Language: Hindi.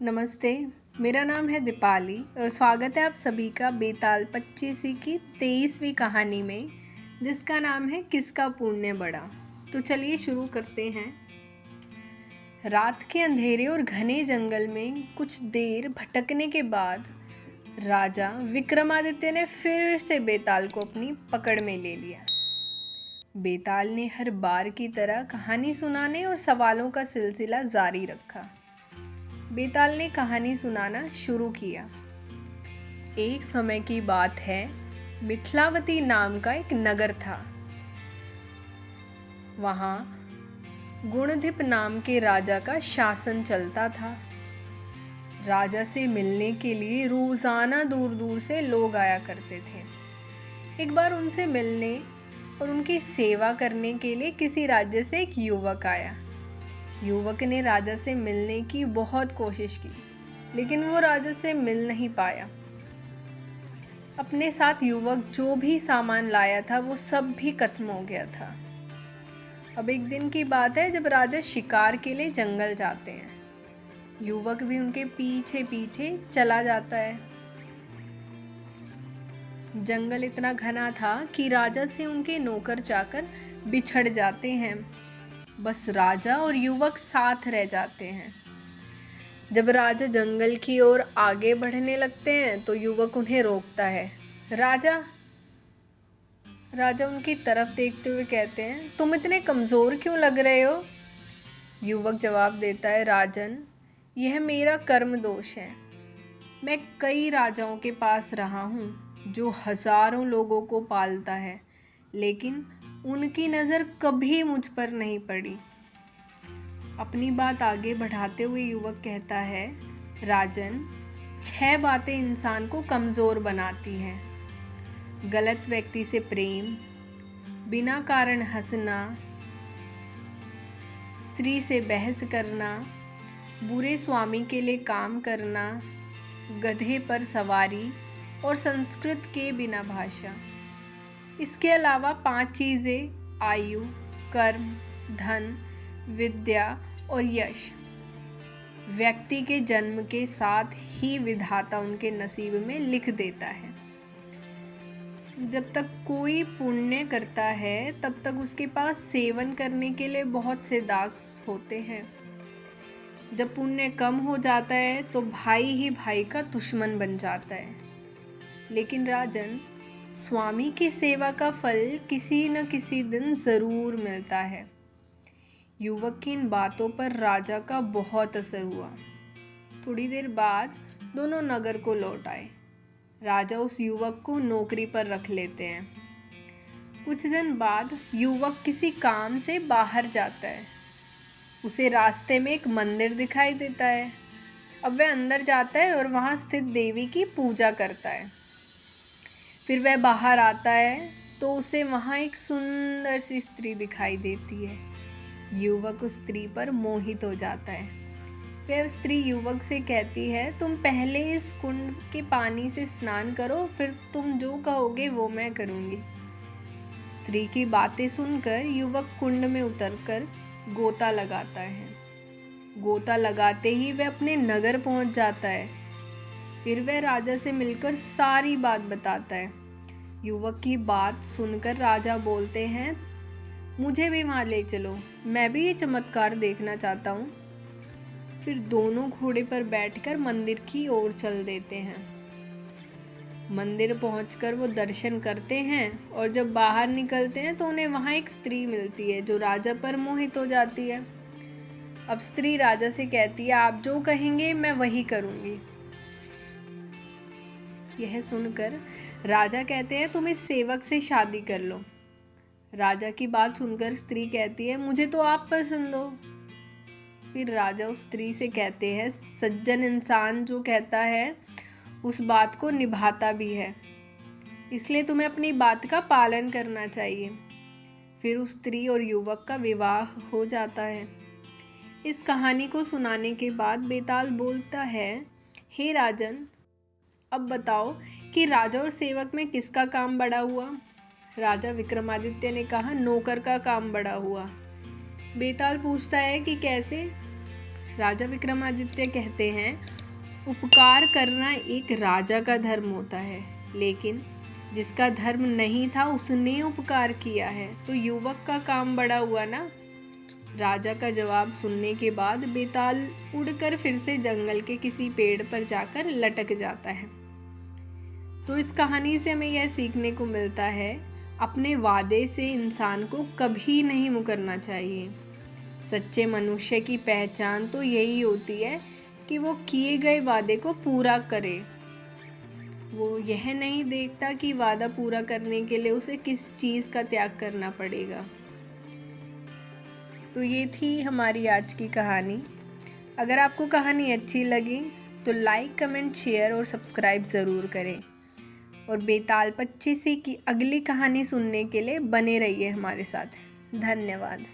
नमस्ते। मेरा नाम है दीपाली और स्वागत है आप सभी का बेताल पच्चीसी की 23वीं कहानी में, जिसका नाम है किसका पुण्य बड़ा। तो चलिए शुरू करते हैं। रात के अंधेरे और घने जंगल में कुछ देर भटकने के बाद राजा विक्रमादित्य ने फिर से बेताल को अपनी पकड़ में ले लिया। बेताल ने हर बार की तरह कहानी सुनाने और सवालों का सिलसिला जारी रखा। बेताल ने कहानी सुनाना शुरू किया। एक समय की बात है, मिथिलावती नाम का एक नगर था। वहाँ गुणधिप नाम के राजा का शासन चलता था। राजा से मिलने के लिए रोजाना दूर दूर से लोग आया करते थे। एक बार उनसे मिलने और उनकी सेवा करने के लिए किसी राज्य से एक युवक आया। युवक ने राजा से मिलने की बहुत कोशिश की, लेकिन वो राजा से मिल नहीं पाया। अपने साथ युवक जो भी सामान लाया था वो सब भी खत्म हो गया था। अब एक दिन की बात है, जब राजा शिकार के लिए जंगल जाते हैं। युवक भी उनके पीछे पीछे चला जाता है। जंगल इतना घना था कि राजा से उनके नौकर चाकर बिछड़ जाते हैं। बस राजा और युवक साथ रह जाते हैं। जब राजा जंगल की ओर आगे बढ़ने लगते हैं तो युवक उन्हें रोकता है। राजा उनकी तरफ देखते हुए कहते हैं, तुम इतने कमज़ोर क्यों लग रहे हो? युवक जवाब देता है, राजन, यह मेरा कर्म दोष है। मैं कई राजाओं के पास रहा हूँ जो हज़ारों लोगों को पालता है, लेकिन उनकी नज़र कभी मुझ पर नहीं पड़ी। अपनी बात आगे बढ़ाते हुए युवक कहता है, राजन, 6 बातें इंसान को कमज़ोर बनाती हैं। गलत व्यक्ति से प्रेम, बिना कारण हंसना, स्त्री से बहस करना, बुरे स्वामी के लिए काम करना, गधे पर सवारी और संस्कृत के बिना भाषा। इसके अलावा 5 चीज़ें आयु, कर्म, धन, विद्या और यश व्यक्ति के जन्म के साथ ही विधाता उनके नसीब में लिख देता है। जब तक कोई पुण्य करता है तब तक उसके पास सेवन करने के लिए बहुत से दास होते हैं। जब पुण्य कम हो जाता है तो भाई ही भाई का दुश्मन बन जाता है। लेकिन राजन, स्वामी की सेवा का फल किसी न किसी दिन ज़रूर मिलता है। युवक की इन बातों पर राजा का बहुत असर हुआ। थोड़ी देर बाद दोनों नगर को लौट आए। राजा उस युवक को नौकरी पर रख लेते हैं। कुछ दिन बाद युवक किसी काम से बाहर जाता है। उसे रास्ते में एक मंदिर दिखाई देता है। अब वह अंदर जाता है और वहाँ स्थित देवी की पूजा करता है। फिर वह बाहर आता है तो उसे वहाँ एक सुंदर सी स्त्री दिखाई देती है। युवक उस स्त्री पर मोहित हो जाता है। वह स्त्री युवक से कहती है, तुम पहले इस कुंड के पानी से स्नान करो, फिर तुम जो कहोगे वो मैं करूँगी। स्त्री की बातें सुनकर युवक कुंड में उतरकर गोता लगाता है। गोता लगाते ही वह अपने नगर पहुँच जाता है। फिर वह राजा से मिलकर सारी बात बताता है। युवक की बात सुनकर राजा बोलते हैं, मुझे भी वहाँ ले चलो, मैं भी ये चमत्कार देखना चाहता हूँ। फिर दोनों घोड़े पर बैठकर मंदिर की ओर चल देते हैं। मंदिर पहुंचकर वो दर्शन करते हैं और जब बाहर निकलते हैं तो उन्हें वहाँ एक स्त्री मिलती है जो राजा पर मोहित हो जाती है। अब स्त्री राजा से कहती है, आप जो कहेंगे मैं वही करूँगी। यह सुनकर राजा कहते हैं, तुम इस सेवक से शादी कर लो। राजा की बात सुनकर स्त्री कहती है, मुझे तो आप पसंद हो। फिर राजा उस स्त्री से कहते हैं, सज्जन इंसान जो कहता है उस बात को निभाता भी है, इसलिए तुम्हें अपनी बात का पालन करना चाहिए। फिर उस स्त्री और युवक का विवाह हो जाता है। इस कहानी को सुनाने के बाद बेताल बोलता है, हे राजन, अब बताओ कि राजा और सेवक में किसका काम बड़ा हुआ? राजा विक्रमादित्य ने कहा, नौकर का काम बड़ा हुआ। बेताल पूछता है कि कैसे? राजा विक्रमादित्य कहते हैं, उपकार करना एक राजा का धर्म होता है, लेकिन जिसका धर्म नहीं था उसने उपकार किया है, तो युवक का काम बड़ा हुआ ना। राजा का जवाब सुनने के बाद बेताल उड़कर फिर से जंगल के किसी पेड़ पर जाकर लटक जाता है। तो इस कहानी से हमें यह सीखने को मिलता है, अपने वादे से इंसान को कभी नहीं मुकरना चाहिए। सच्चे मनुष्य की पहचान तो यही होती है कि वो किए गए वादे को पूरा करे। वो यह नहीं देखता कि वादा पूरा करने के लिए उसे किस चीज़ का त्याग करना पड़ेगा। तो ये थी हमारी आज की कहानी। अगर आपको कहानी अच्छी लगी तो लाइक, कमेंट, शेयर और सब्सक्राइब ज़रूर करें। और बेताल पच्चीसी की अगली कहानी सुनने के लिए बने रहिए हमारे साथ। धन्यवाद।